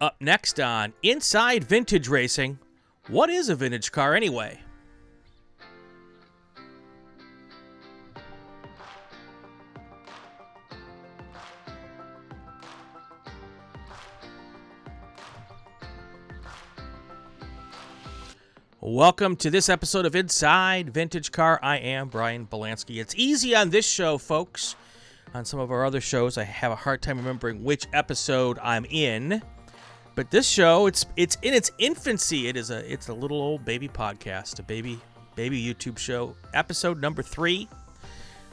Up next on Inside Vintage Racing, what is a vintage car anyway? Welcome to this episode of Inside Vintage Car. I am Brian Bielanski. It's easy on this show, folks. On some of our other shows, I have a hard time remembering which episode I'm in. But this show, it's in its infancy. It's a little old baby podcast, a baby YouTube show. Episode number 3.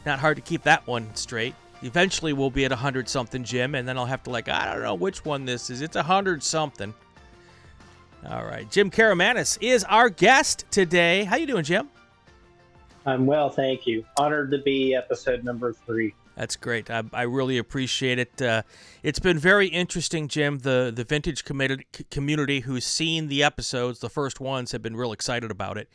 Not hard to keep that one straight. Eventually, we'll be at 100-something, Jim, and then I'll have to I don't know which one this is. It's 100-something. All right, Jim Karamanis is our guest today. How you doing, Jim? I'm well, thank you. Honored to be episode number 3. That's great. I really appreciate it. It's been very interesting, Jim. The vintage community who's seen the episodes, the first ones, have been real excited about it.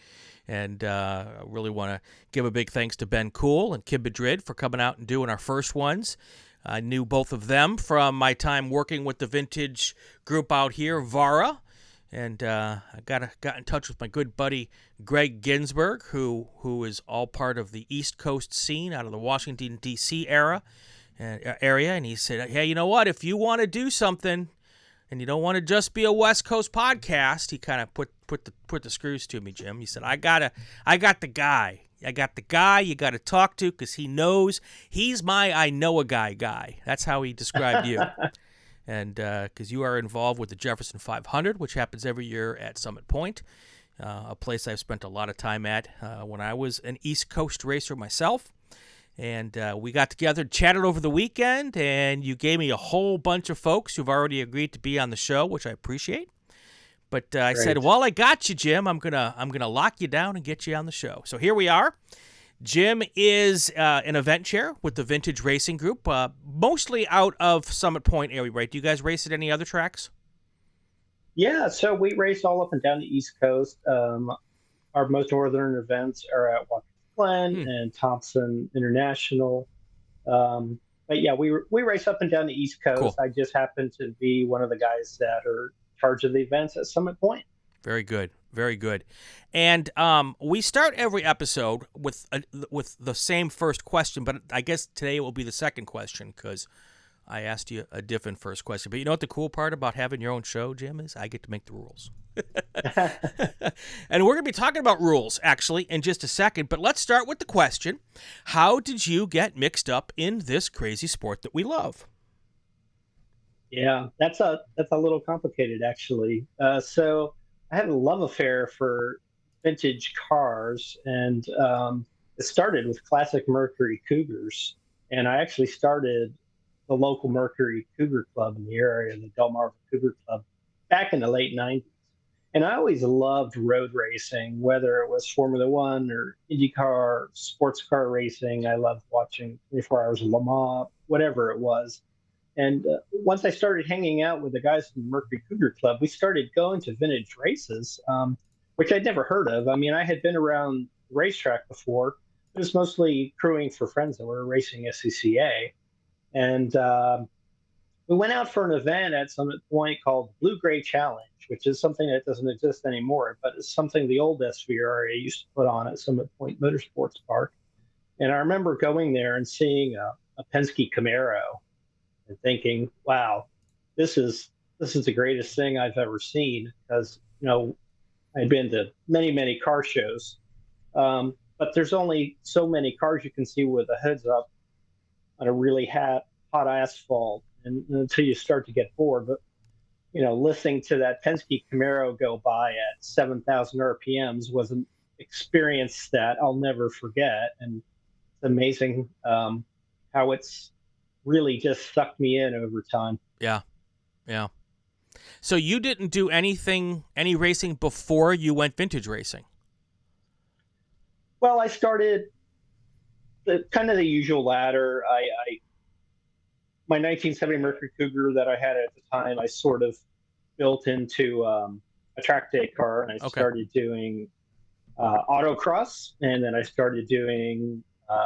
And I really want to give a big thanks to Ben Cool and Kim Madrid for coming out and doing our first ones. I knew both of them from my time working with the vintage group out here, Vara. And I got in touch with my good buddy Greg Ginsberg, who is all part of the East Coast scene out of the Washington, D.C. area. And he said, hey, you know what? If you want to do something and you don't want to just be a West Coast podcast, he kind of put the screws to me, Jim. He said, I got the guy. I got the guy you got to talk to because he knows he's my I know a guy. That's how he described you. And because you are involved with the Jefferson 500, which happens every year at Summit Point, a place I've spent a lot of time at when I was an East Coast racer myself. And we got together, chatted over the weekend, and you gave me a whole bunch of folks who've already agreed to be on the show, which I appreciate. But I said, well, I got you, Jim. I'm gonna lock you down and get you on the show. So here we are. Jim is an event chair with the Vintage Racing Group, mostly out of Summit Point area, right? Do you guys race at any other tracks? Yeah, so we race all up and down the East Coast. Our most northern events are at Watkins Glen and Thompson International. But yeah, we race up and down the East Coast. Cool. I just happen to be one of the guys that are in charge of the events at Summit Point. Very good. Very good. And we start every episode with the same first question, but I guess today it will be the second question because I asked you a different first question. But you know what the cool part about having your own show, Jim, is I get to make the rules. And we're going to be talking about rules, actually, in just a second. But let's start with the question. How did you get mixed up in this crazy sport that we love? Yeah, that's a little complicated, actually. So I had a love affair for vintage cars, and it started with classic Mercury Cougars. And I actually started the local Mercury Cougar Club in the area, the Delmarva Cougar Club, back in the late 90s. And I always loved road racing, whether it was Formula One or IndyCar, sports car racing. I loved watching 24 Hours of Le Mans, whatever it was. And once I started hanging out with the guys from the Mercury Cougar Club, we started going to vintage races, which I'd never heard of. I mean, I had been around the racetrack before. It was mostly crewing for friends that were racing SCCA. And we went out for an event at Summit Point called Blue Gray Challenge, which is something that doesn't exist anymore, but it's something the old SVRA used to put on at Summit Point Motorsports Park. And I remember going there and seeing a Penske Camaro and thinking, wow, this is the greatest thing I've ever seen, because, you know, I'd been to many, many car shows, but there's only so many cars you can see with the hoods up on a really hot asphalt, and until you start to get bored. But, you know, listening to that Penske Camaro go by at 7,000 RPMs was an experience that I'll never forget. And it's amazing how it's really just sucked me in over time. Yeah. So you didn't do any racing before you went vintage racing? Well, I started kind of the usual ladder. My 1970 Mercury Cougar that I had at the time, I sort of built into a track day car, and I started doing autocross, and then I started doing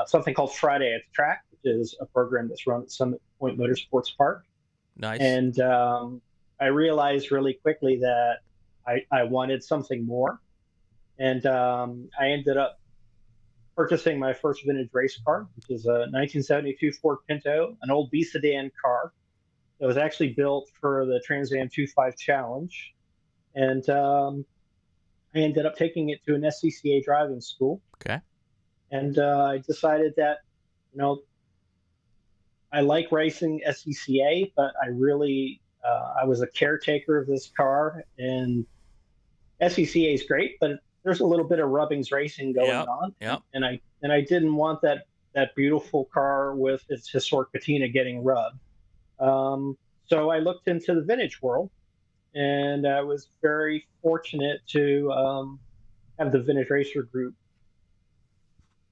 something called Friday at the Track, which is a program that's run at Summit Point Motorsports Park. Nice. And I realized really quickly that I wanted something more. And I ended up purchasing my first vintage race car, which is a 1972 Ford Pinto, an old B sedan car that was actually built for the Trans Am 25 Challenge. And I ended up taking it to an SCCA driving school. Okay. And I decided that, you know, I like racing SCCA, but I was a caretaker of this car, and SCCA is great, but there's a little bit of rubbings racing going on, and I didn't want that beautiful car with its historic patina getting rubbed. So I looked into the vintage world, and I was very fortunate to have the Vintage Racer Group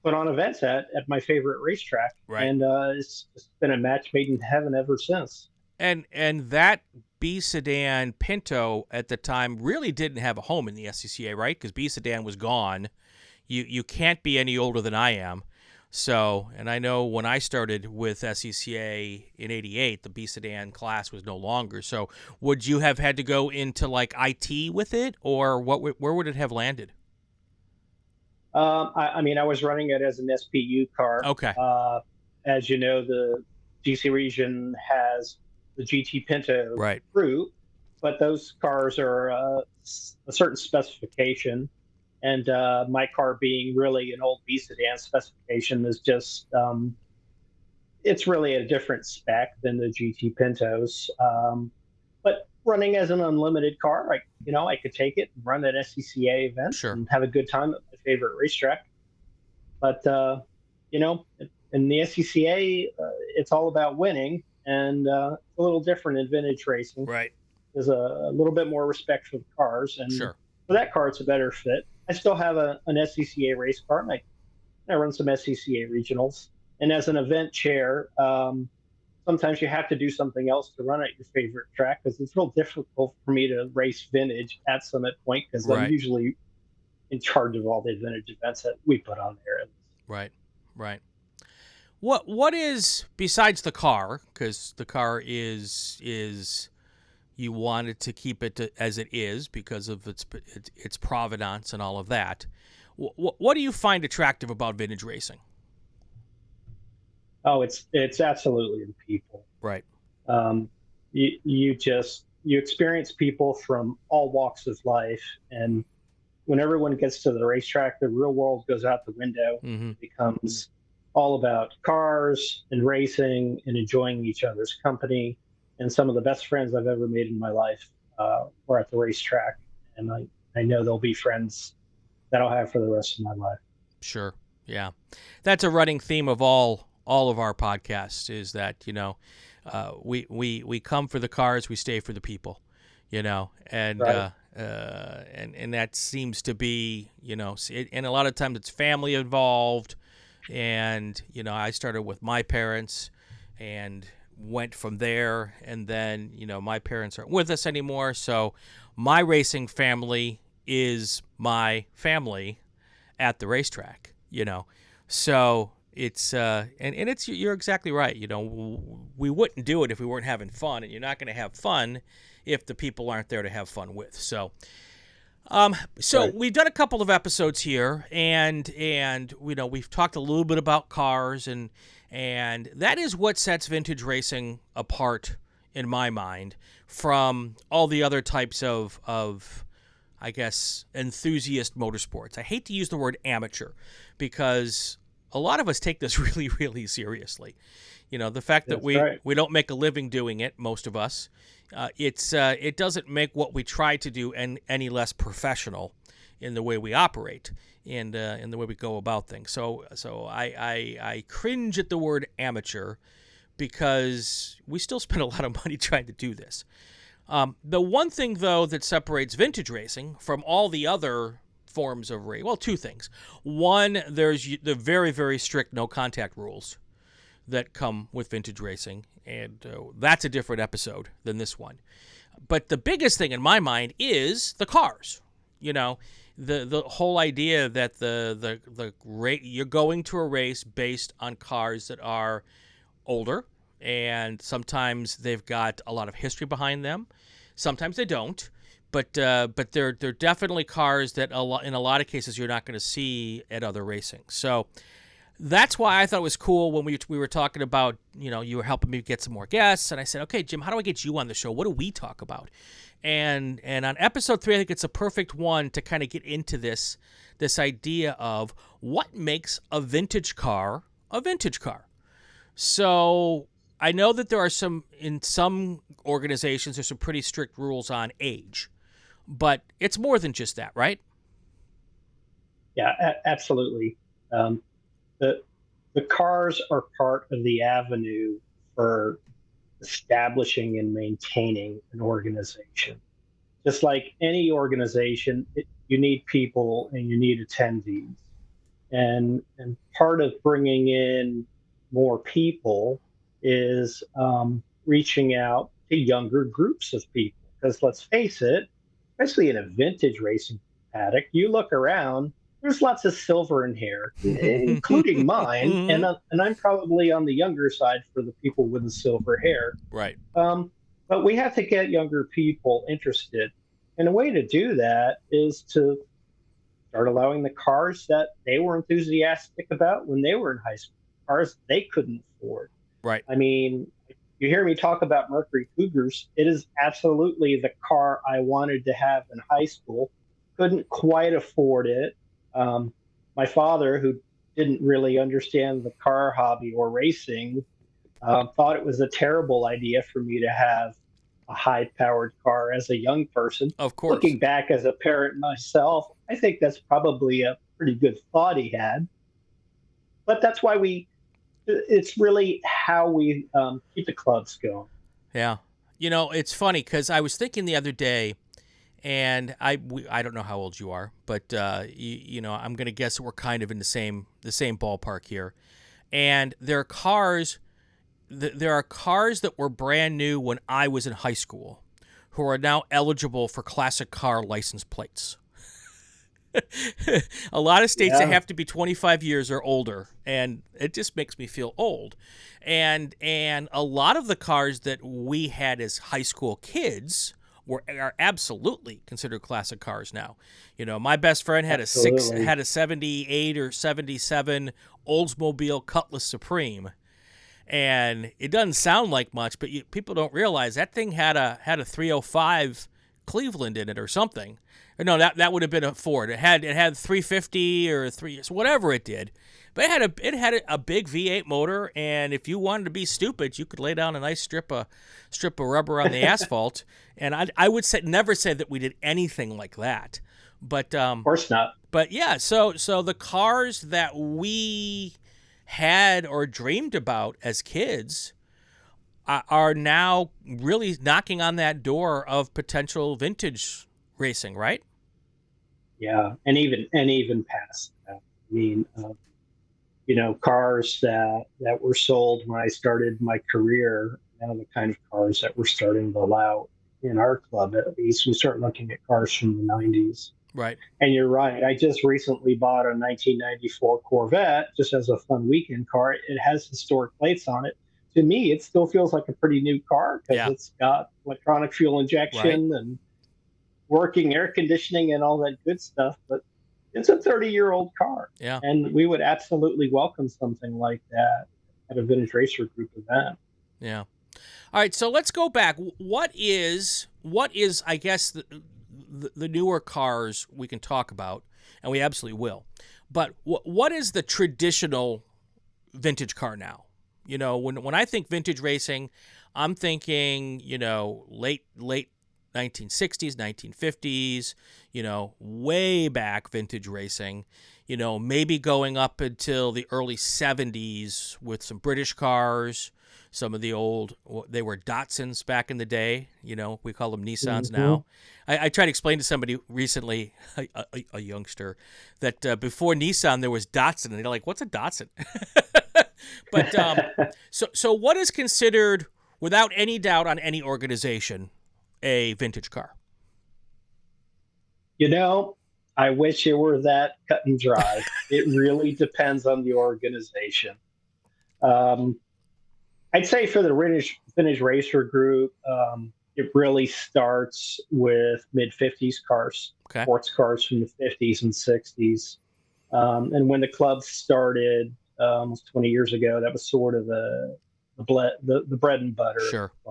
put on events at my favorite racetrack, Right. and it's been a match made in heaven ever since. And that B sedan Pinto at the time really didn't have a home in the SCCA, right? Because B sedan was gone. You can't be any older than I am. So, and I know when I started with SCCA in '88, the B sedan class was no longer. So, would you have had to go into like IT with it, or where would it have landed? I mean, I was running it as an SPU car. Okay. As you know, the GC region has the GT Pinto Right. group, but those cars are a certain specification. And my car being really an old B sedan specification is just, it's really a different spec than the GT Pintos. But running as an unlimited car, I could take it and run at SCCA events Sure. and have a good time at my favorite racetrack. But, in the SCCA, it's all about winning, and it's a little different in vintage racing. Right. There's a little bit more respect for the cars, and Sure. for that car, it's a better fit. I still have an SCCA race car, and I run some SCCA regionals. And as an event chair, sometimes you have to do something else to run at your favorite track, because it's real difficult for me to race vintage at Summit Point, because Right. I'm usually in charge of all the vintage events that we put on there. Right. Right. What is, besides the car, because the car is you wanted to keep it as it is because of its provenance and all of that. What do you find attractive about vintage racing? Oh, it's absolutely the people. Right. You experience people from all walks of life, and when everyone gets to the racetrack, the real world goes out the window. Mm-hmm. It becomes all about cars and racing and enjoying each other's company. And some of the best friends I've ever made in my life were at the racetrack, and I know they'll be friends that I'll have for the rest of my life. Sure. Yeah. That's a running theme of all of our podcasts, is that, we come for the cars, we stay for the people, and Right. and that seems to be, and a lot of times it's family involved. And, I started with my parents and went from there. And then, my parents aren't with us anymore. So my racing family is my family at the racetrack, So it's, and it's, you're exactly right. We wouldn't do it if we weren't having fun. And you're not going to have fun if the people aren't there to have fun with. So Right. we've done a couple of episodes here, and we've talked a little bit about cars, and that is what sets vintage racing apart in my mind from all the other types of I guess enthusiast motorsports. I hate to use the word amateur, because a lot of us take this really, really seriously. The fact that That's right. we don't make a living doing it, most of us. It doesn't make what we try to do any less professional in the way we operate and in the way we go about things. So I cringe at the word amateur, because we still spend a lot of money trying to do this. The one thing, though, that separates vintage racing from all the other forms of racing, well, two things. One, there's the very, very strict no contact rules that come with vintage racing, and that's a different episode than this one. But the biggest thing in my mind is the cars. The whole idea that the you're going to a race based on cars that are older and sometimes they've got a lot of history behind them. Sometimes they don't, but they're definitely cars that in a lot of cases you're not going to see at other racing. So that's why I thought it was cool when we were talking about, you were helping me get some more guests, and I said, okay, Jim, how do I get you on the show? What do we talk about? And on episode 3, I think it's a perfect one to kind of get into this idea of what makes a vintage car a vintage car. So I know that there are in some organizations, there's some pretty strict rules on age, but it's more than just that, right? Yeah, absolutely. The cars are part of the avenue for establishing and maintaining an organization. Just like any organization, you need people and you need attendees. And part of bringing in more people is reaching out to younger groups of people. Because let's face it, especially in a vintage racing paddock, you look around, there's lots of silver in hair, including mine, and I'm probably on the younger side for the people with the silver hair. Right. But we have to get younger people interested. And a way to do that is to start allowing the cars that they were enthusiastic about when they were in high school, cars they couldn't afford. Right. I mean, you hear me talk about Mercury Cougars. It is absolutely the car I wanted to have in high school. Couldn't quite afford it. My father, who didn't really understand the car hobby or racing, thought it was a terrible idea for me to have a high-powered car as a young person. Of course. Looking back as a parent myself, I think that's probably a pretty good thought he had. But that's why it's really how we keep the clubs going. Yeah. It's funny because I was thinking the other day, and I don't know how old you are, but I'm going to guess that we're kind of in the same ballpark here. And there are cars that were brand new when I was in high school who are now eligible for classic car license plates. A lot of states that have to be 25 years or older, and it just makes me feel old. And a lot of the cars that we had as high school kids are absolutely considered classic cars now. My best friend had a 78 or 77 Oldsmobile Cutlass Supreme, and it doesn't sound like much, but people don't realize that thing had a 305 Cleveland in it or something. No, that would have been a Ford. It had 350 or whatever it did, but it had a big V8 motor, and if you wanted to be stupid, you could lay down a nice strip of rubber on the asphalt. And I would never say that we did anything like that, but of course not. But yeah, so the cars that we had or dreamed about as kids are now really knocking on that door of potential vintage racing, right? Yeah, and even past that. I mean, cars that were sold when I started my career, now the kind of cars that we're starting to allow in our club, at least, we start looking at cars from the 90s. Right. And you're right. I just recently bought a 1994 Corvette just as a fun weekend car. It has historic plates on it. To me, it still feels like a pretty new car because it's got electronic fuel injection and working air conditioning and all that good stuff. But it's a 30-year-old car. Yeah. And we would absolutely welcome something like that at a Vintage Racer Group event. Yeah. All right, so let's go back. What is I guess the newer cars we can talk about, and we absolutely will. But what is the traditional vintage car now? When I think vintage racing, I'm thinking, late 1960s, 1950s, way back vintage racing, maybe going up until the early 70s with some British cars, some of the old, they were Datsuns back in the day, we call them Nissans now. I tried to explain to somebody recently, a youngster, that before Nissan there was Datsun, and they're like, what's a Datsun? But so what is considered, without any doubt on any organization, a vintage car? I wish it were that cut and dry. It really depends on the organization. I'd say for the vintage racer group, it really starts with mid 50s cars, Okay. sports cars from the 50s and 60s. And when the club started almost 20 years ago, that was sort of the bread and butter of Sure. the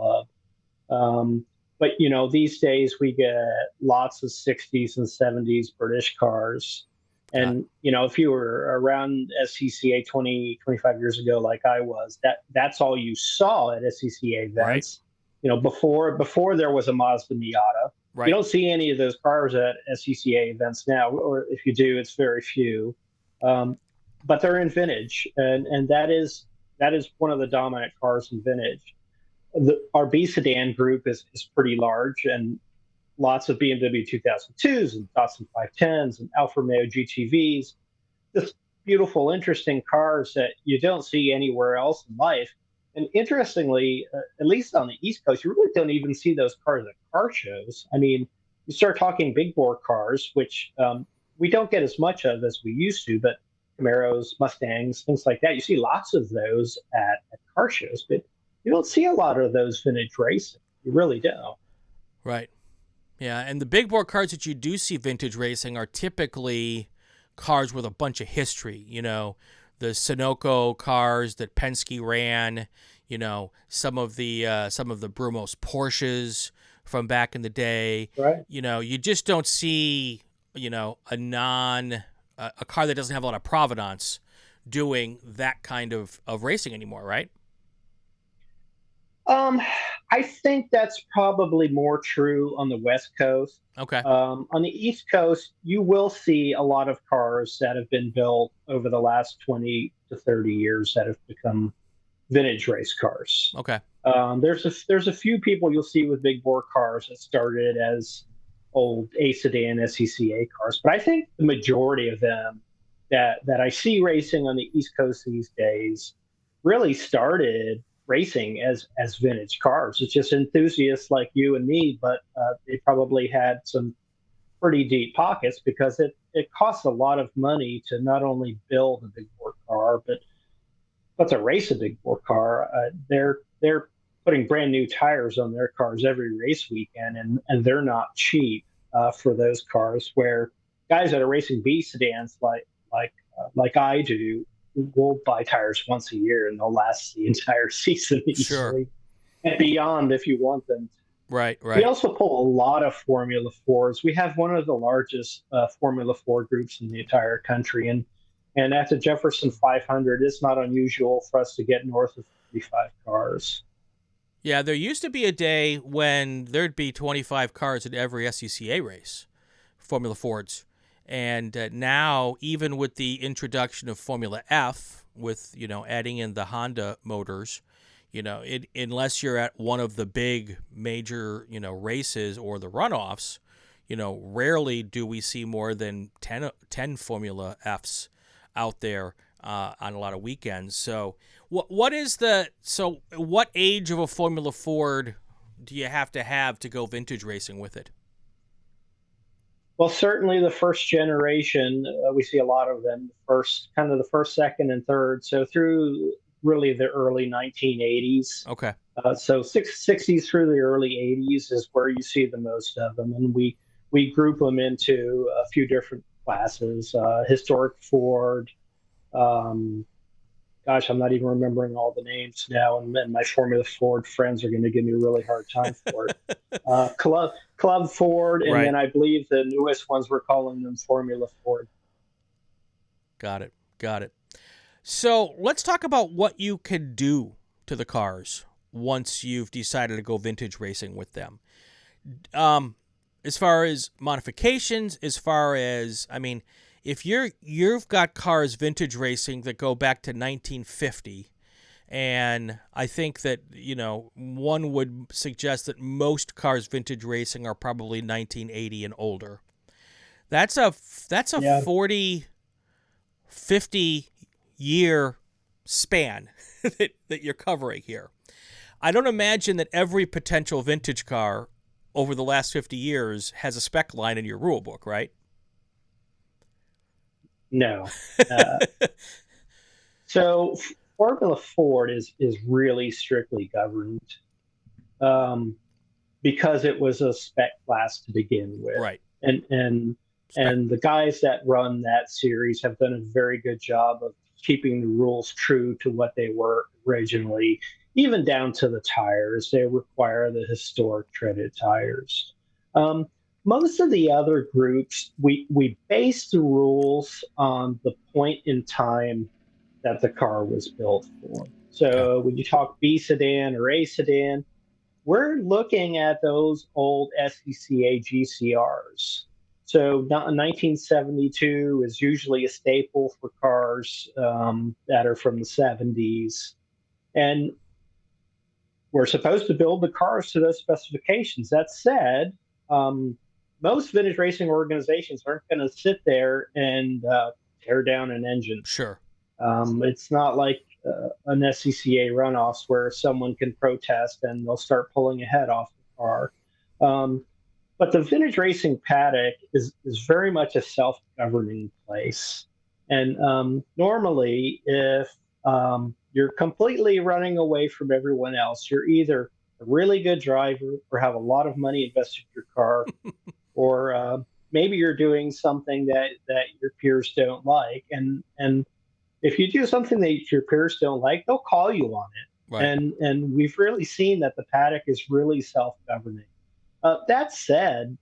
club. But these days we get lots of 60s and 70s British cars. And if you were around SCCA 20, 25 years ago, like I was, that's all you saw at SCCA events. Right. Before there was a Mazda Miata. Right. You don't see any of those cars at SCCA events now, or if you do, it's very few. But they're in vintage, and that is one of the dominant cars in vintage. Our B sedan group is pretty large, and lots of BMW 2002s and Datsun 510s and Alfa Romeo GTVs. Just beautiful, interesting cars that you don't see anywhere else in life. And interestingly, at least on the East Coast, you really don't even see those cars at car shows. I mean, you start talking big bore cars, which we don't get as much of as we used to, but Camaros, Mustangs, things like that. You see lots of those at car shows, but you don't see a lot of those vintage racing. You really don't. Right. Yeah, and the big bore cars that you do see vintage racing are typically cars with a bunch of history. The Sunoco cars that Penske ran. Some of the Brumos Porsches from back in the day. Right. You just don't see a car that doesn't have a lot of provenance doing that kind of racing anymore, right? I think that's probably more true on the West Coast. Okay. On the East Coast, you will see a lot of cars that have been built over the last 20 to 30 years that have become vintage race cars. Okay. There's a few people you'll see with big bore cars that started as old A sedan SCCA cars, but I think the majority of them that I see racing on the East Coast these days really started racing as vintage cars. It's just enthusiasts like you and me, but they probably had some pretty deep pockets because it costs a lot of money to not only build a big bore car, but to race a big bore car. They're putting brand new tires on their cars every race weekend, and they're not cheap for those cars. Where guys that are racing B sedans like I do, we'll buy tires once a year and they'll last the entire season easily. Sure. And beyond if you want them to. Right. We also pull a lot of Formula 4s. We have one of the largest Formula 4 groups in the entire country. And at the Jefferson 500, it's not unusual for us to get north of 35 cars. Yeah, there used to be a day when there'd be 25 cars at every SCCA race, Formula Fords. And now, even with the introduction of Formula F, with adding in the Honda motors, unless you're at one of the big major races or the runoffs, rarely do we see more than 10 Formula Fs out there on a lot of weekends. So, what age of a Formula Ford do you have to go vintage racing with it? Well, certainly the first generation, we see a lot of them, the first, second, and third. So through really the early 1980s. Okay. So 60s through the early 80s is where you see the most of them. And we group them into a few different classes. Historic Ford. Gosh, I'm not even remembering all the names now, and my Formula Ford friends are going to give me a really hard time for it. Club Ford, and then I believe the newest ones we're calling them Formula Ford. Got it. So let's talk about what you can do to the cars once you've decided to go vintage racing with them. As far as modifications, if you've got cars vintage racing that go back to 1950, and I think that one would suggest that most cars vintage racing are probably 1980 and older. That's a 40, 50 year span that you're covering here. I don't imagine that every potential vintage car over the last 50 years has a spec line in your rule book, right? No. So Formula Ford is really strictly governed, um, because it was a spec class to begin with, Right. and and Spec. and the guys that run that series have done a very good job of keeping the rules true to what they were originally, even down to the tires. They require the historic treaded tires. Um, Most of the other groups, we base the rules on the point in time that the car was built for. Okay. So when you talk B sedan or A sedan, we're looking at those old SCCA GCRs. So 1972 is usually a staple for cars that are from the 70s. And we're supposed to build the cars to those specifications. That said, um, most vintage racing organizations aren't going to sit there and tear down an engine. Sure. It's not like an SCCA runoffs where someone can protest and they'll start pulling a head off the car. Um, but the vintage racing paddock is very much a self-governing place. And normally, if you're completely running away from everyone else, you're either a really good driver or have a lot of money invested in your car, or maybe you're doing something that your peers don't like. And if you do something that your peers don't like, they'll call you on it. Right. And we've really seen that the paddock is really self-governing. That said,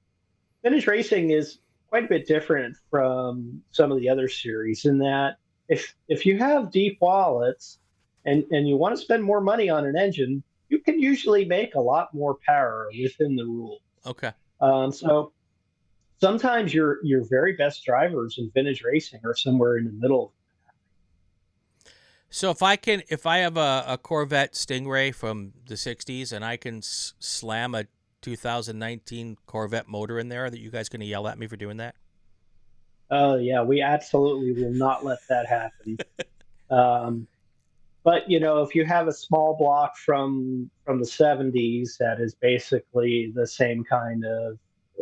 vintage racing is quite a bit different from some of the other series in that if you have deep wallets and you want to spend more money on an engine, you can usually make a lot more power within the rules. Okay. So sometimes your very best drivers in vintage racing are somewhere in the middle. So if I have a Corvette Stingray from the 60s and I can slam a 2019 Corvette motor in there, that you guys going to yell at me for doing that? Oh yeah, we absolutely will not let that happen. Um, but if you have a small block from the 70s that is basically the same kind of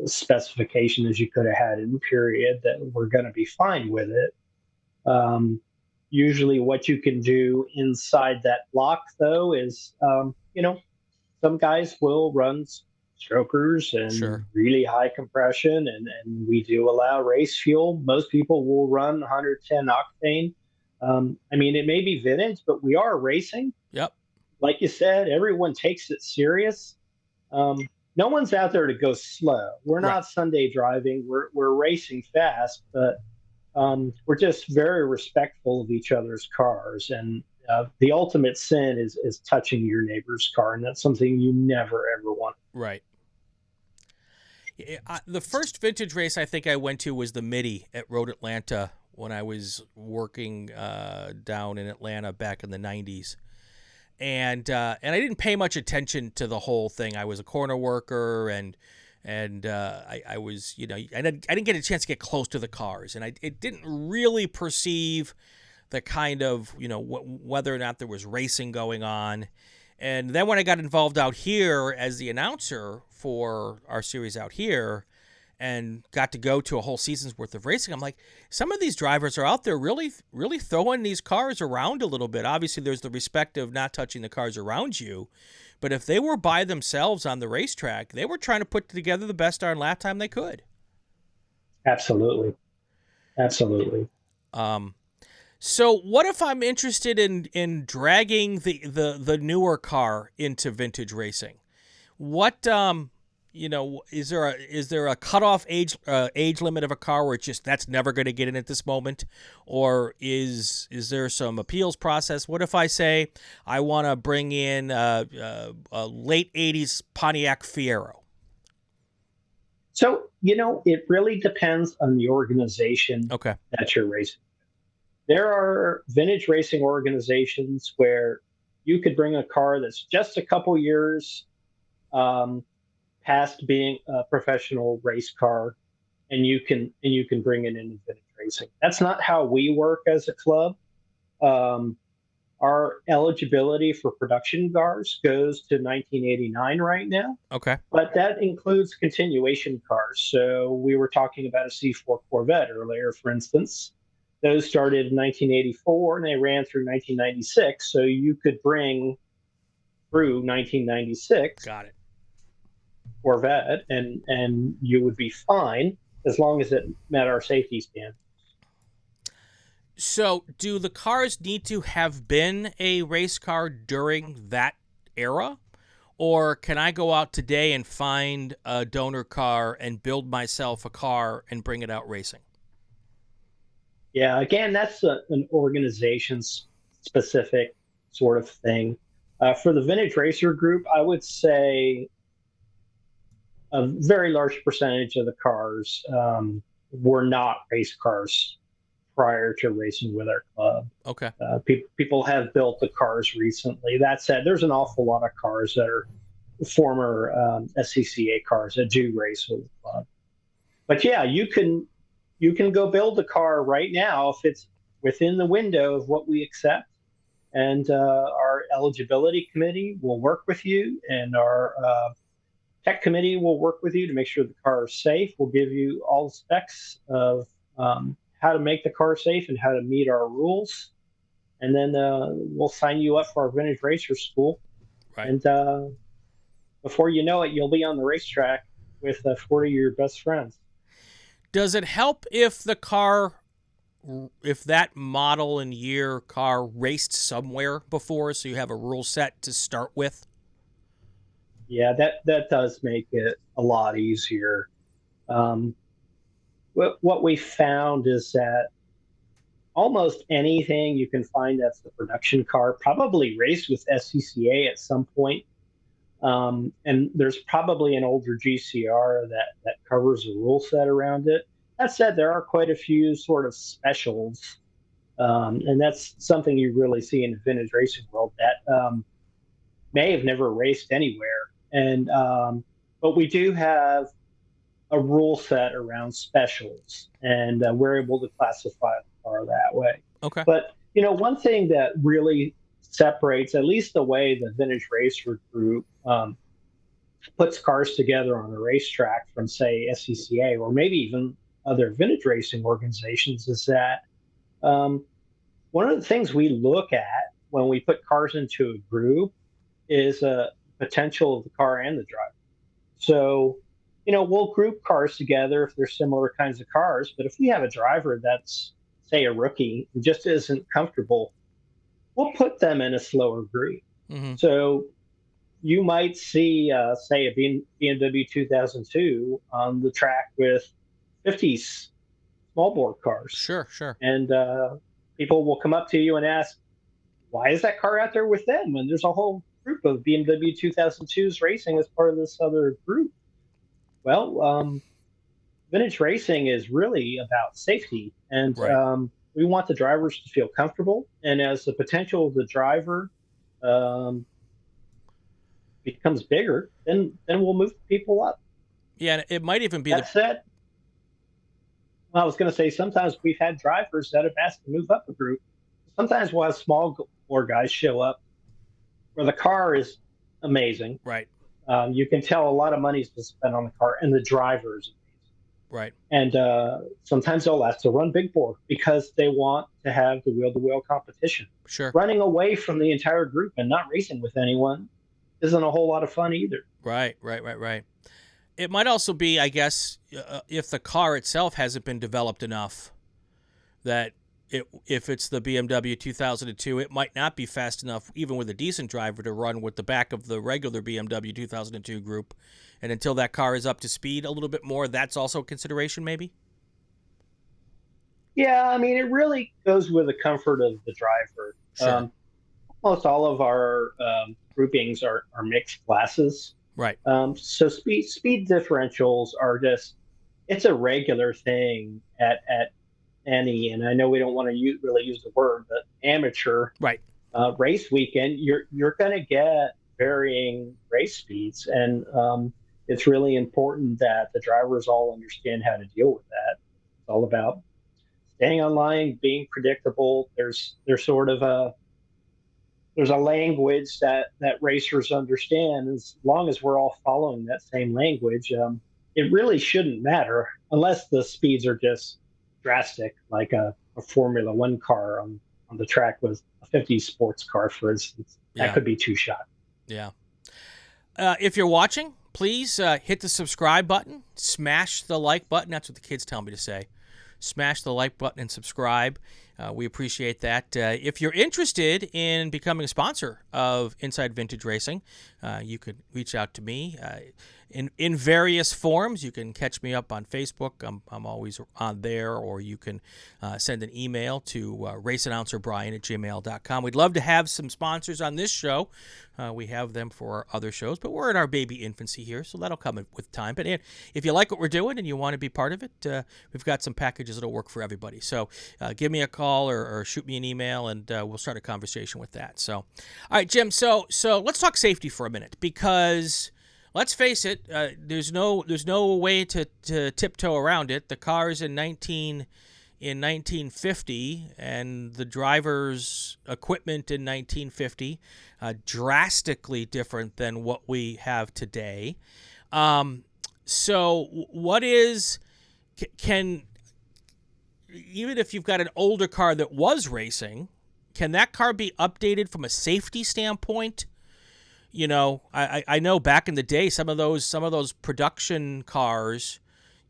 specification as you could have had in period, that we're going to be fine with it. Usually, what you can do inside that block, though, is some guys will run strokers and Sure. really high compression, and we do allow race fuel. Most people will run 110 octane. I mean, it may be vintage, but we are racing. Yep. Like you said, everyone takes it serious. Um, no one's out there to go slow. We're Right. not Sunday driving. We're racing fast, but we're just very respectful of each other's cars. And the ultimate sin is touching your neighbor's car, and that's something you never ever want. Right. The first vintage race I think I went to was the Midi at Road Atlanta when I was working down in Atlanta back in the 90s. And I didn't pay much attention to the whole thing. I was a corner worker, and I was, I didn't get a chance to get close to the cars, and I didn't really perceive the kind of, whether or not there was racing going on. And then when I got involved out here as the announcer for our series out here and got to go to a whole season's worth of racing, I'm like, some of these drivers are out there really, really throwing these cars around a little bit. Obviously, there's the respect of not touching the cars around you. But if they were by themselves on the racetrack, they were trying to put together the best darn lap time they could. Absolutely. Absolutely. So what if I'm interested in dragging the newer car into vintage racing? What is there a cutoff age limit of a car where it's just that's never going to get in at this moment, or is there some appeals process? What if I say I want to bring in a late '80s Pontiac Fiero? So it really depends on the organization Okay. that you're racing. There are vintage racing organizations where you could bring a car that's just a couple years past being a professional race car, and you can bring it into vintage racing. That's not how we work as a club. Our eligibility for production cars goes to 1989 right now, Okay. but that includes continuation cars. So we were talking about a C4 Corvette earlier, for instance. those started in 1984 and they ran through 1996. So you could bring through 1996 Got it. Corvette and you would be fine as long as it met our safety standards. So, do the cars need to have been a race car during that era? Or can I go out today and find a donor car and build myself a car and bring it out racing? Yeah, again, that's an organization specific sort of thing. For the Vintage Racer Group, I would say a very large percentage of the cars were not race cars prior to racing with our club. Okay. People have built the cars recently. That said, there's an awful lot of cars that are former SCCA cars that do race with the club. But yeah, you can go build a car right now if it's within the window of what we accept. And our eligibility committee will work with you, and our tech committee will work with you to make sure the car is safe. We'll give you all the specs of how to make the car safe and how to meet our rules. And then we'll sign you up for our Vintage Racer School. Right. And before you know it, you'll be on the racetrack with 40 of your best friends. Does it help if the car, if that model and year car raced somewhere before, so you have a rule set to start with? Yeah, that does make it a lot easier. What we found is that almost anything you can find that's the production car probably raced with SCCA at some point. And there's probably an older GCR that covers a rule set around it. That said, there are quite a few sort of specials, and that's something you really see in the vintage racing world that may have never raced anywhere. And but we do have a rule set around specials, and we're able to classify the car that way. Okay. But one thing that really separates, at least the way the Vintage Racer Group puts cars together on a racetrack from, say, SCCA or maybe even other vintage racing organizations, is that one of the things we look at when we put cars into a group is potential of the car and the driver. So, we'll group cars together if they're similar kinds of cars, but if we have a driver that's, say, a rookie who just isn't comfortable, we'll put them in a slower group. Mm-hmm. So you might see, say, a BMW 2002 on the track with 50s small bore cars. Sure. And people will come up to you and ask, why is that car out there with them? And there's a whole group of BMW 2002s racing as part of this other group. Well, vintage racing is really about safety. And right. We want the drivers to feel comfortable. And as the potential of the driver becomes bigger, then we'll move people up. Yeah, it might even be That said, well, I was going to say, sometimes we've had drivers that have asked to move up a group. Sometimes we'll have small bore guys show up where the car is amazing. Right. You can tell a lot of money's been spent on the car, and the driver is amazing. Right. And sometimes they'll ask to run big bore because they want to have the wheel-to-wheel competition. Sure. Running away from the entire group and not racing with anyone isn't a whole lot of fun either. Right. It might also be, I guess, if the car itself hasn't been developed enough, that if it's the BMW 2002, it might not be fast enough, even with a decent driver, to run with the back of the regular BMW 2002 group. And until that car is up to speed a little bit more, that's also a consideration, maybe? Yeah, I mean, it really goes with the comfort of the driver. Sure. Almost all of our groupings are mixed classes. Right. So speed differentials are just, it's a regular thing at any, and I know we don't want to really use the word, but amateur right. Race weekend, you're going to get varying race speeds, and it's really important that the drivers all understand how to deal with that. It's all about staying online, being predictable. There's sort of there's a language that racers understand. As long as we're all following that same language, it really shouldn't matter unless the speeds are just drastic, like a a Formula One car on the track with a 50 sports car, for instance. That could be too shot. Yeah. If you're watching, please hit the subscribe button, smash the like button. That's what the kids tell me to say. Smash the like button and subscribe. We appreciate that. If you're interested in becoming a sponsor of Inside Vintage Racing, you could reach out to me in various forms. You can catch me up on Facebook. I'm always on there, or you can send an email to raceannouncerbrian@gmail.com. We'd love to have some sponsors on this show. We have them for our other shows, but we're in our baby infancy here, so that'll come with time. But if you like what we're doing and you want to be part of it, we've got some packages that'll work for everybody. So give me a call or shoot me an email, and we'll start a conversation with that. So, all right, Jim. So let's talk safety for a minute, because let's face it, there's no way to tiptoe around it. The cars in 1950 and the driver's equipment in 1950 drastically different than what we have today. So what can even if you've got an older car that was racing, can that car be updated from a safety standpoint? You know, I know back in the day, some of those production cars,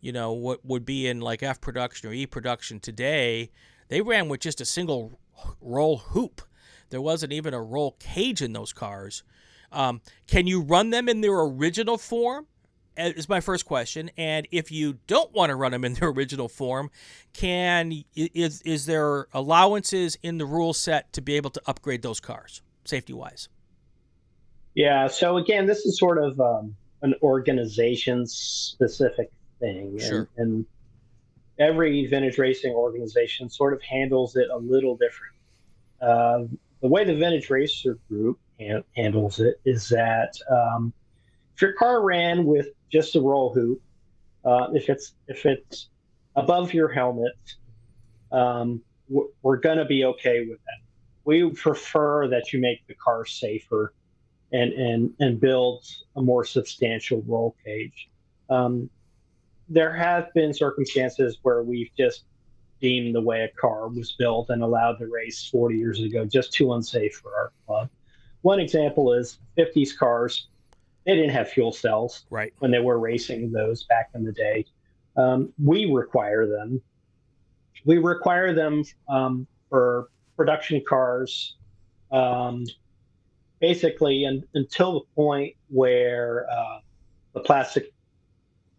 you know, what would be in like F production or E production today, they ran with just a single roll hoop. There wasn't even a roll cage in those cars. Can you run them in their original form? Is my first question. And if you don't want to run them in their original form, is there allowances in the rule set to be able to upgrade those cars, safety-wise? Yeah. So again, this is sort of an organization-specific thing, Sure. and every vintage racing organization sort of handles it a little different. The way the Vintage Racer Group handles it is that if your car ran with just a roll hoop, if it's above your helmet, we're going to be okay with that. We prefer that you make the car safer and build a more substantial roll cage. There have been circumstances where we've just deemed the way a car was built and allowed to race 40 years ago just too unsafe for our club. One example is 50s cars. They didn't have fuel cells when they were racing those back in the day. We require them. We require them for production cars, basically until the point where the plastic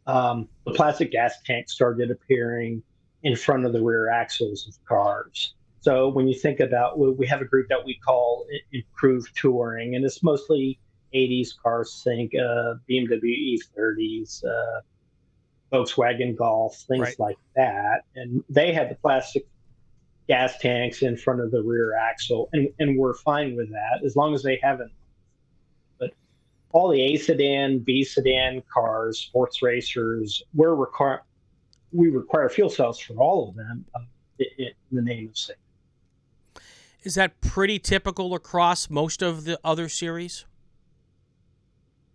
gas tanks started appearing in front of the rear axles of cars. So when you think about, we have a group that we call Improved Touring, and it's mostly 80s cars, think BMW E30s, Volkswagen Golf, things like that. And they have the plastic gas tanks in front of the rear axle, and we're fine with that as long as they haven't. But all the A sedan, B sedan cars, sports racers, we require fuel cells for all of them in the name of safety. Is that pretty typical across most of the other series?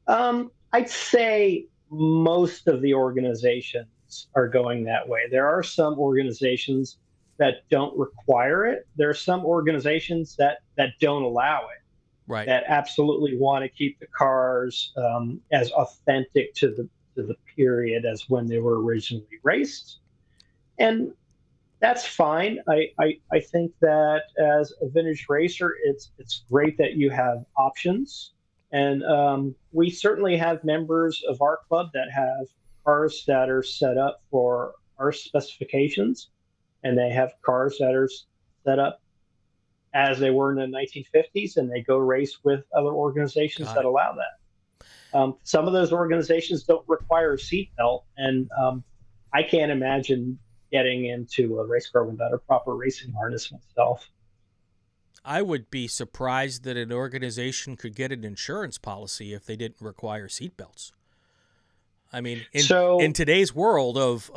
I'd say most of the organizations are going that way. There are some organizations that don't require it. There are some organizations that don't allow it. Right. That absolutely want to keep the cars as authentic to the period as when they were originally raced. And that's fine. I think that as a vintage racer, it's great that you have options. And we certainly have members of our club that have cars that are set up for our specifications, and they have cars that are set up as they were in the 1950s, and they go race with other organizations that allow that. Some of those organizations don't require a seatbelt, and I can't imagine getting into a race car without a proper racing harness myself. I would be surprised that an organization could get an insurance policy if they didn't require seatbelts. I mean, in today's world of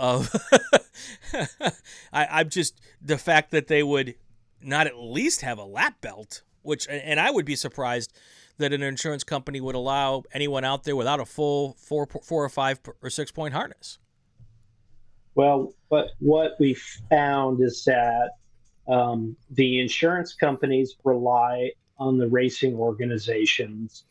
I'm just, the fact that they would not at least have a lap belt, and I would be surprised that an insurance company would allow anyone out there without a full 4 or 5 or 6 point harness. Well, but what we found is that The insurance companies rely on the racing organizations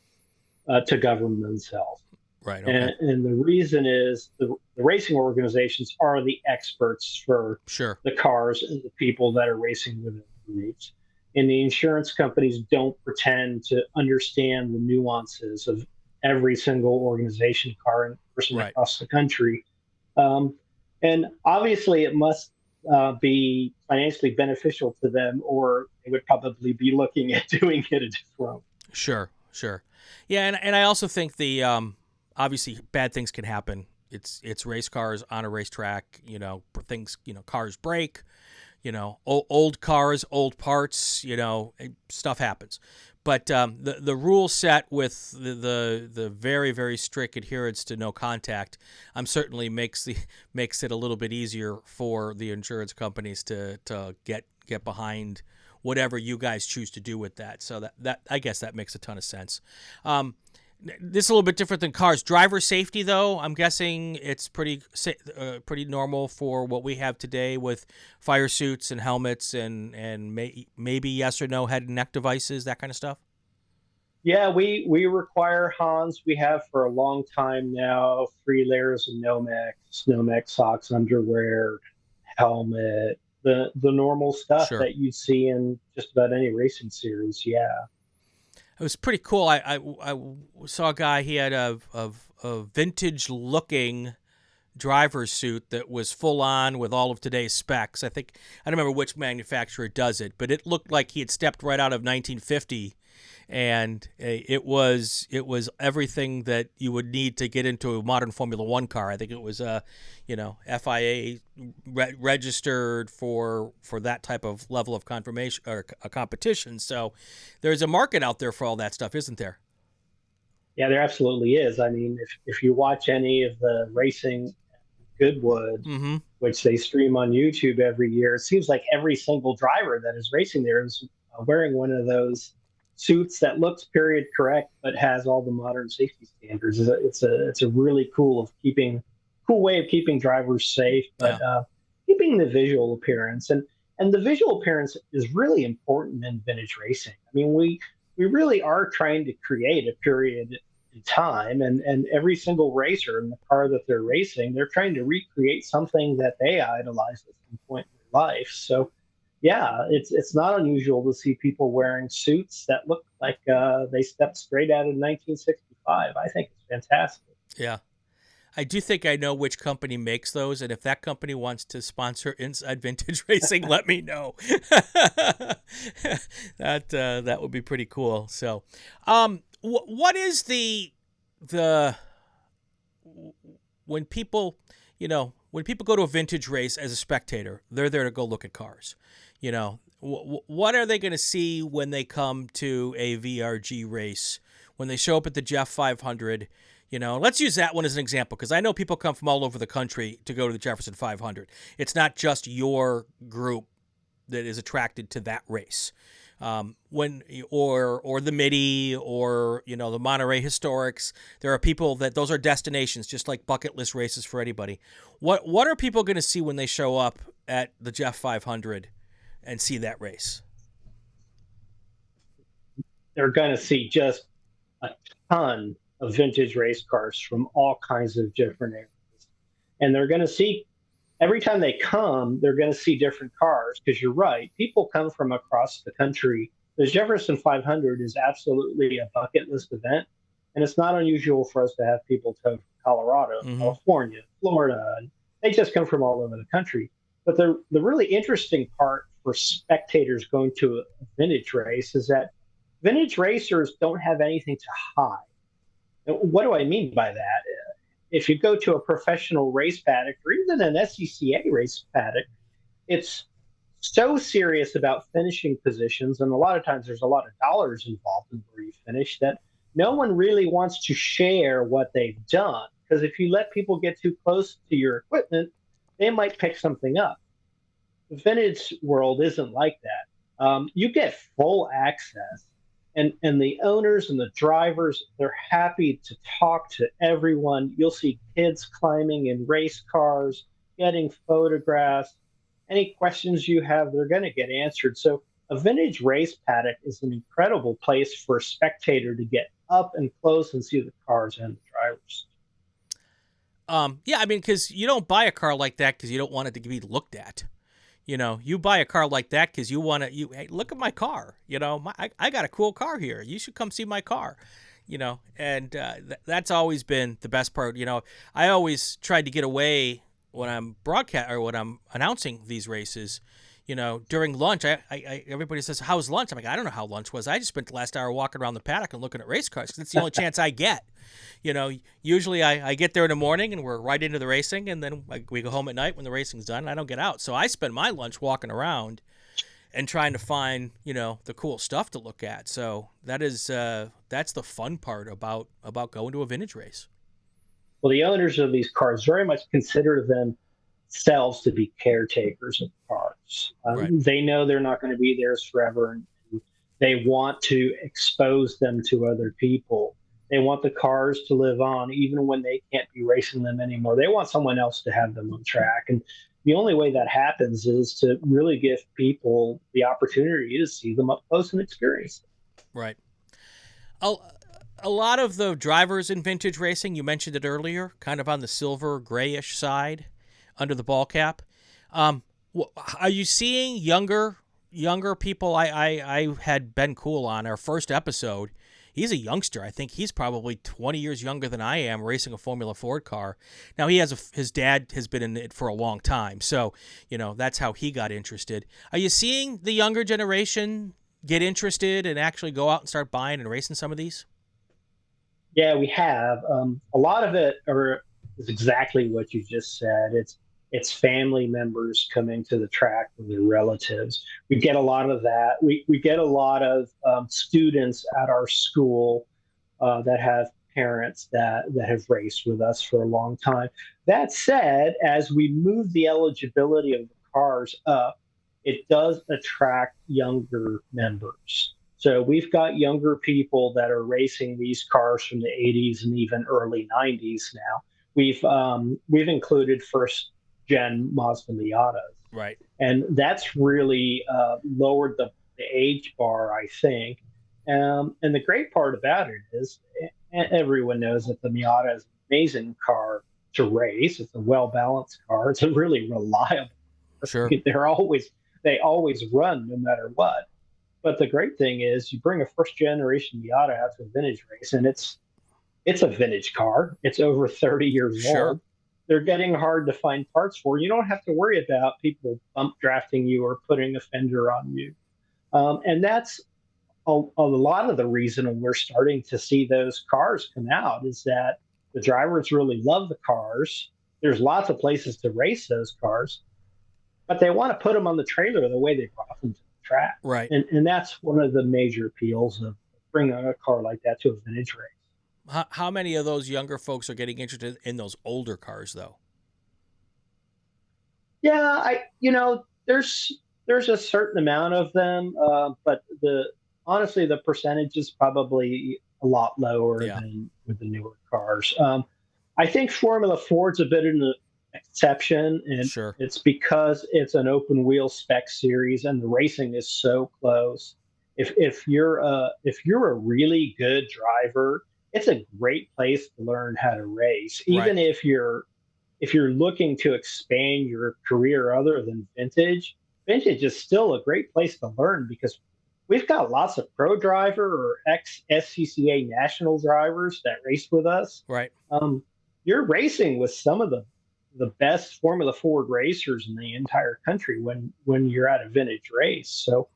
to govern themselves. Right. Okay. And the reason is the racing organizations are the experts for Sure. the cars and the people that are racing within the groups. And the insurance companies don't pretend to understand the nuances of every single organization, car, and person Right. across the country. And obviously, it must be financially beneficial to them, or they would probably be looking at doing it a different way. Sure. Sure. Yeah, and I also think the obviously bad things can happen. It's race cars on a racetrack. Things. Cars break. Old cars, old parts. Stuff happens. But the rule set with the very, very strict adherence to no contact, certainly makes it a little bit easier for the insurance companies to get behind whatever you guys choose to do with that. So that I guess that makes a ton of sense. This is a little bit different than cars. Driver safety, though, I'm guessing it's pretty normal for what we have today with fire suits and helmets and maybe yes or no head and neck devices, that kind of stuff. Yeah, we require Hans. We have for a long time now 3 layers of Nomex socks, underwear, helmet, the normal stuff Sure. that you see in just about any racing series. Yeah. It was pretty cool. I saw a guy. He had a vintage looking driver's suit that was full on with all of today's specs. I don't remember which manufacturer does it, but it looked like he had stepped right out of 1950, and it was everything that you would need to get into a modern Formula One car. I think it was FIA registered for that type of level of confirmation or a competition. So there's a market out there for all that stuff, isn't there? Yeah, there absolutely is. I mean, if you watch any of the racing Goodwood, Mm-hmm. which they stream on YouTube every year, it seems like every single driver that is racing there is wearing one of those suits that looks period correct but has all the modern safety standards. It's a really cool way of keeping drivers safe, but keeping the visual appearance and the visual appearance is really important in vintage racing. I mean, we really are trying to create a period in time, and every single racer in the car that they're racing, they're trying to recreate something that they idolized at some point in their life. So yeah, it's not unusual to see people wearing suits that look like they stepped straight out of 1965. I think it's fantastic. Yeah. I do think I know which company makes those, and if that company wants to sponsor Inside Vintage Racing, let me know. That would be pretty cool. So, what is the when people go to a vintage race as a spectator, they're there to go look at cars. What are they going to see when they come to a VRG race? When they show up at the Jeff 500? Let's use that one as an example, because I know people come from all over the country to go to the Jefferson 500. It's not just your group that is attracted to that race. Or the Midi or the Monterey Historics. There are people that those are destinations, just like bucket list races for anybody. What are people going to see when they show up at the Jeff 500 and see that race? They're going to see just a ton of vintage race cars from all kinds of different areas. And they're going to see, every time they come, they're going to see different cars, because you're right. People come from across the country. The Jefferson 500 is absolutely a bucket list event. And it's not unusual for us to have people come from Colorado, Mm-hmm. California, Florida. And they just come from all over the country. But the really interesting part for spectators going to a vintage race is that vintage racers don't have anything to hide. What do I mean by that? If you go to a professional race paddock or even an SCCA race paddock, it's so serious about finishing positions, and a lot of times there's a lot of dollars involved in where you finish, that no one really wants to share what they've done. Because if you let people get too close to your equipment, they might pick something up. The vintage world isn't like that. You get full access. And the owners and the drivers, they're happy to talk to everyone. You'll see kids climbing in race cars, getting photographs. any questions you have, they're going to get answered. So a vintage race paddock is an incredible place for a spectator to get up and close and see the cars and the drivers. Yeah, I mean, because you don't buy a car like that because you don't want it to be looked at. You buy a car like that because you want to. Hey, look at my car. I got a cool car here. You should come see my car. And that's always been the best part. I always tried to get away when I'm when I'm announcing these races. During lunch, everybody says, "How's lunch?" I'm like, I don't know how lunch was. I just spent the last hour walking around the paddock and looking at race cars because it's the only chance I get. Usually I get there in the morning and we're right into the racing, and then we go home at night when the racing's done and I don't get out. So I spend my lunch walking around and trying to find, the cool stuff to look at. So that's the fun part about going to a vintage race. Well, the owners of these cars very much consider themselves to be caretakers of cars. Right. They know they're not going to be theirs forever, and they want to expose them to other people. They want the cars to live on even when they can't be racing them anymore. They want someone else to have them on track. And the only way that happens is to really give people the opportunity to see them up close and experience them. Right. A lot of the drivers in vintage racing, you mentioned it earlier, kind of on the silver grayish side under the ball cap. Are you seeing younger people? I had Ben Cool on our first episode. He's a youngster. I think he's probably 20 years younger than I am, racing a Formula Ford car. Now, his dad has been in it for a long time, so that's how he got interested. Are you seeing the younger generation get interested and actually go out and start buying and racing some of these? Yeah, we have. A lot of it is exactly what you just said. It's family members coming to the track with their relatives. We get a lot of that. We get a lot of students at our school that have parents that have raced with us for a long time. That said, as we move the eligibility of the cars up, it does attract younger members. So we've got younger people that are racing these cars from the 80s and even early 90s now. We've included first gen Mazda Miatas. Right. And that's really lowered the age bar, I think. And the great part about it is everyone knows that the Miata is an amazing car to race. It's a well-balanced car. It's a really reliable car. Sure. They always run no matter what. But the great thing is you bring a first generation Miata out to a vintage race, and it's a vintage car. It's over 30 years old. They're getting hard to find parts for. You don't have to worry about people bump drafting you or putting a fender on you. And that's a lot of the reason we're starting to see those cars come out is that the drivers really love the cars. There's lots of places to race those cars, but they want to put them on the trailer the way they brought them to the track. Right. And that's one of the major appeals of bringing a car like that to a vintage race. How many of those younger folks are getting interested in those older cars, though? Yeah, there's a certain amount of them, but honestly, the percentage is probably a lot lower than with the newer cars. I think Formula Ford's a bit of an exception, and it's because it's an open wheel spec series, and the racing is so close. If you're a really good driver, it's a great place to learn how to race. Even if you're looking to expand your career other than vintage is still a great place to learn because we've got lots of pro driver or ex-SCCA national drivers that race with us. Right. You're racing with some of the best Formula Ford racers in the entire country when you're at a vintage race. So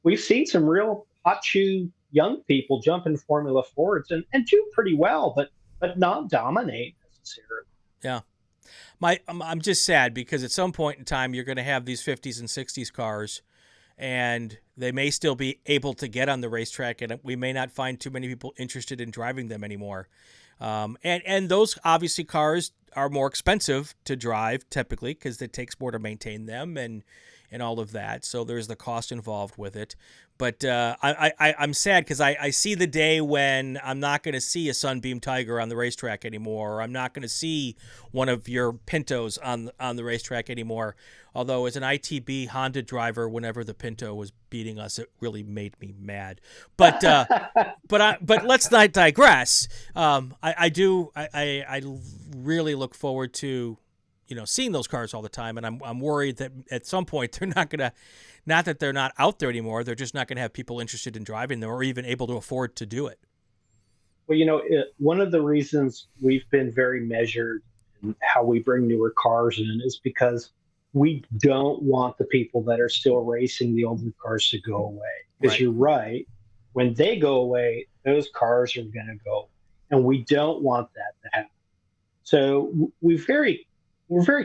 we've seen some real hot shoe young people jump in Formula Fords and do pretty well, but not dominate necessarily. Yeah. I'm just sad because at some point in time you're going to have these 50s and 60s cars and they may still be able to get on the racetrack and we may not find too many people interested in driving them anymore. And those obviously cars are more expensive to drive typically because it takes more to maintain them and all of that. So there's the cost involved with it. But I'm sad because I see the day when I'm not going to see a Sunbeam Tiger on the racetrack anymore, or I'm not going to see one of your Pintos on the racetrack anymore. Although as an ITB Honda driver, whenever the Pinto was beating us, it really made me mad. But but let's not digress. I really look forward to seeing those cars all the time, and I'm worried that at some point they're not going to. Not that they're not out there anymore. They're just not going to have people interested in driving them or even able to afford to do it. Well, one of the reasons we've been very measured in how we bring newer cars in is because we don't want the people that are still racing the older cars to go away. Because Right. You're right. When they go away, those cars are going to go. And we don't want that to happen. So we're very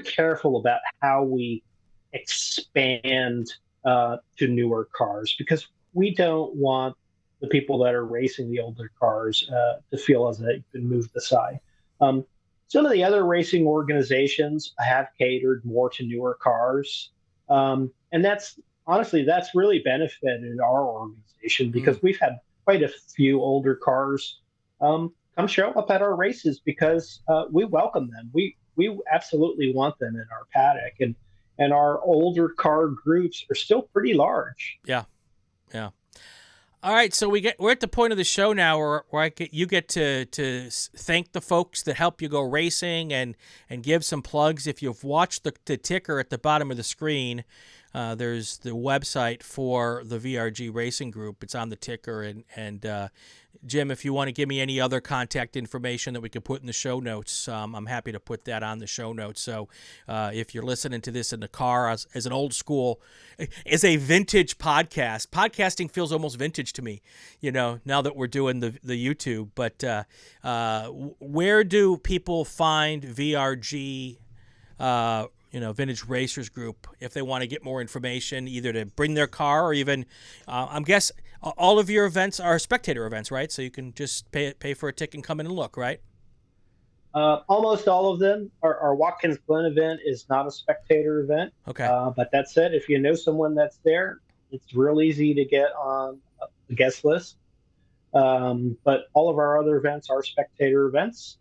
careful about how we expand to newer cars, because we don't want the people that are racing the older cars to feel as they've been moved aside. Some of the other racing organizations have catered more to newer cars. And that's really benefited our organization, because we've had quite a few older cars come show up at our races, because we welcome them. We absolutely want them in our paddock. And our older car groups are still pretty large. Yeah. All right, so we're at the point of the show now where you get to thank the folks that help you go racing and give some plugs. If you've watched the ticker at the bottom of the screen, there's the website for the VRG Racing Group. It's on the ticker, and Jim, if you want to give me any other contact information that we could put in the show notes, I'm happy to put that on the show notes. So if you're listening to this in the car as an old school, as a vintage podcast, podcasting feels almost vintage to me, now that we're doing the YouTube. But where do people find VRG, Vintage Racers Group, if they want to get more information, either to bring their car or even, I'm guess all of your events are spectator events, right? So you can just pay for a ticket and come in and look, right? Almost all of them. Our Watkins Glen event is not a spectator event. Okay. But that said, if you know someone that's there, it's real easy to get on the guest list. But all of our other events are spectator events.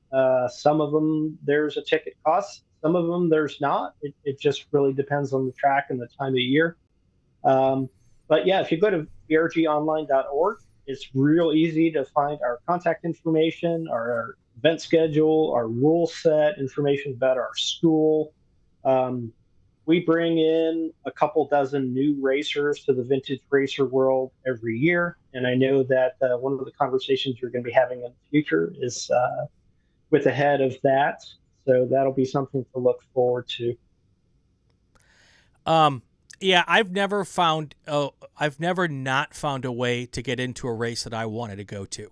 Some of them there's a ticket cost. Some of them there's not. It just really depends on the track and the time of year. But yeah, if you go to vrgonline.org, it's real easy to find our contact information, our event schedule, our rule set, information about our school. We bring in a couple dozen new racers to the vintage racer world every year. And I know that one of the conversations you're going to be having in the future is with the head of that. So that'll be something to look forward to. Yeah, I've never not found a way to get into a race that I wanted to go to.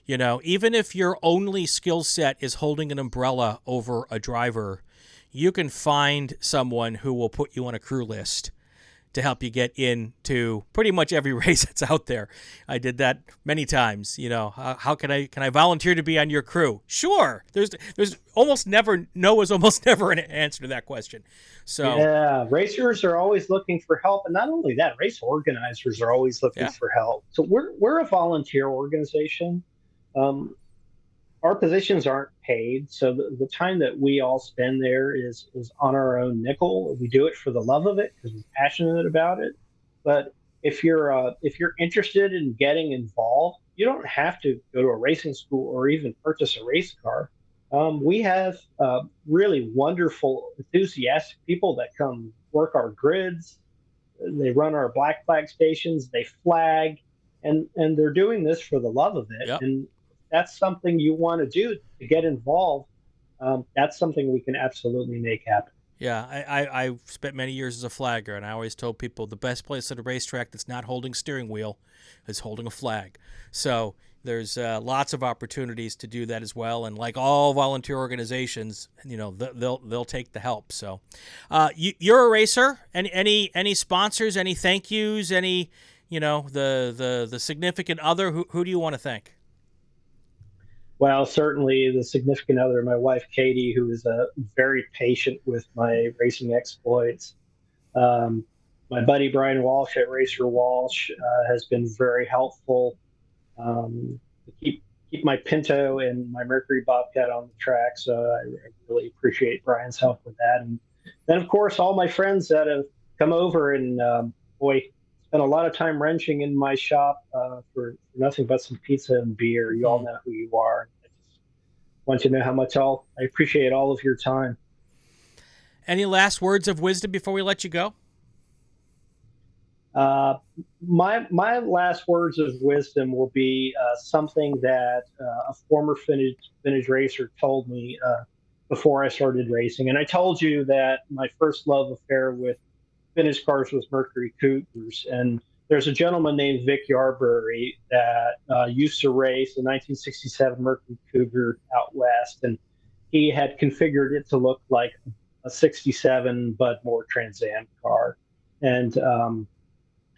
Even if your only skill set is holding an umbrella over a driver, you can find someone who will put you on a crew list to help you get into pretty much every race that's out there. I did that many times. How can I volunteer to be on your crew? Sure. There's almost never, no is almost never an answer to that question. So yeah, racers are always looking for help, and not only that, race organizers are always looking for help. So we're a volunteer organization. Our positions aren't paid, so the time that we all spend there is on our own nickel. We do it for the love of it because we're passionate about it. But if you're interested in getting involved, you don't have to go to a racing school or even purchase a race car. We have really wonderful, enthusiastic people that come work our grids. They run our black flag stations. They flag, and they're doing this for the love of it. Yep. And that's something you want to do to get involved. That's something we can absolutely make happen. Yeah, I spent many years as a flagger, and I always told people the best place at a racetrack that's not holding steering wheel is holding a flag. So there's lots of opportunities to do that as well, and like all volunteer organizations, they'll take the help. So you're a racer. Any sponsors? Any thank yous? Any the significant other? Who do you want to thank? Well, certainly the significant other, my wife, Katie, who is very patient with my racing exploits. My My buddy Brian Walsh at Racer Walsh has been very helpful to keep my Pinto and my Mercury Bobcat on the track. So I really appreciate Brian's help with that. And then, of course, all my friends that have come over and boy, spent a lot of time wrenching in my shop for nothing but some pizza and beer. You all know who you are. I just want you to know how much I appreciate all of your time. Any last words of wisdom before we let you go? My last words of wisdom will be something that a former vintage racer told me before I started racing. And I told you that my first love affair with vintage cars was Mercury Cougars. And there's a gentleman named Vic Yarbury that used to race a 1967 Mercury Cougar out west. And he had configured it to look like a 67, but more Trans Am car. And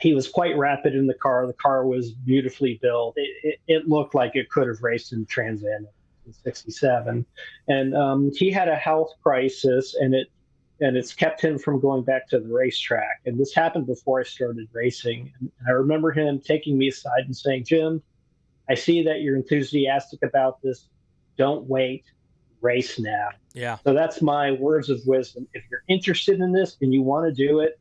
he was quite rapid in the car. The car was beautifully built. It looked like it could have raced in Trans Am in 67. And he had a health crisis, and it's kept him from going back to the racetrack. And this happened before I started racing. And I remember him taking me aside and saying, Jim, I see that you're enthusiastic about this. Don't wait. Race now. Yeah. So that's my words of wisdom. If you're interested in this and you want to do it,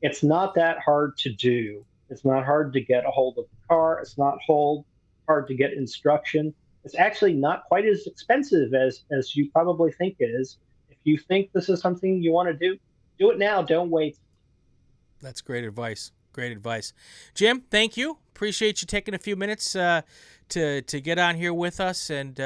it's not that hard to do. It's not hard to get a hold of the car. It's not hard to get instruction. It's actually not quite as expensive as you probably think it is. If you think this is something you want to do it now. Don't wait. That's great advice. Great advice. Jim, thank you. Appreciate you taking a few minutes to get on here with us and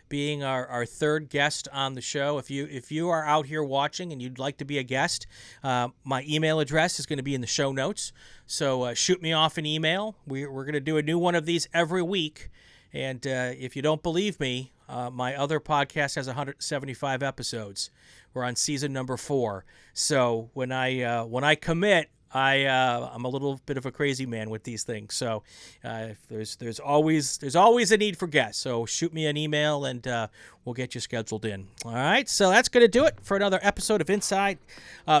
being our third guest on the show. If you are out here watching and you'd like to be a guest, my email address is going to be in the show notes. So shoot me off an email. We're going to do a new one of these every week. And if you don't believe me, my other podcast has 175 episodes. We're on season number 4. So when I commit, I'm a little bit of a crazy man with these things. So there's always a need for guests. So shoot me an email and we'll get you scheduled in. All right. So that's going to do it for another episode of Inside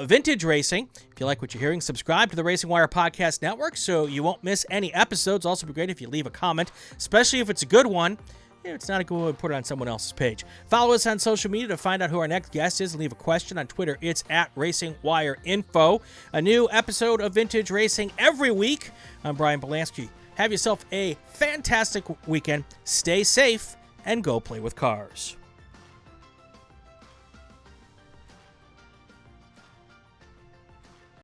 Vintage Racing. If you like what you're hearing, subscribe to the RacingWire Podcast Network so you won't miss any episodes. Also be great if you leave a comment, especially if it's a good one. If it's not a good one, put it on someone else's page. Follow us on social media to find out who our next guest is and leave a question on Twitter. It's at RacingWireInfo. A new episode of Vintage Racing every week. I'm Brian Bielanski. Have yourself a fantastic weekend. Stay safe and go play with cars.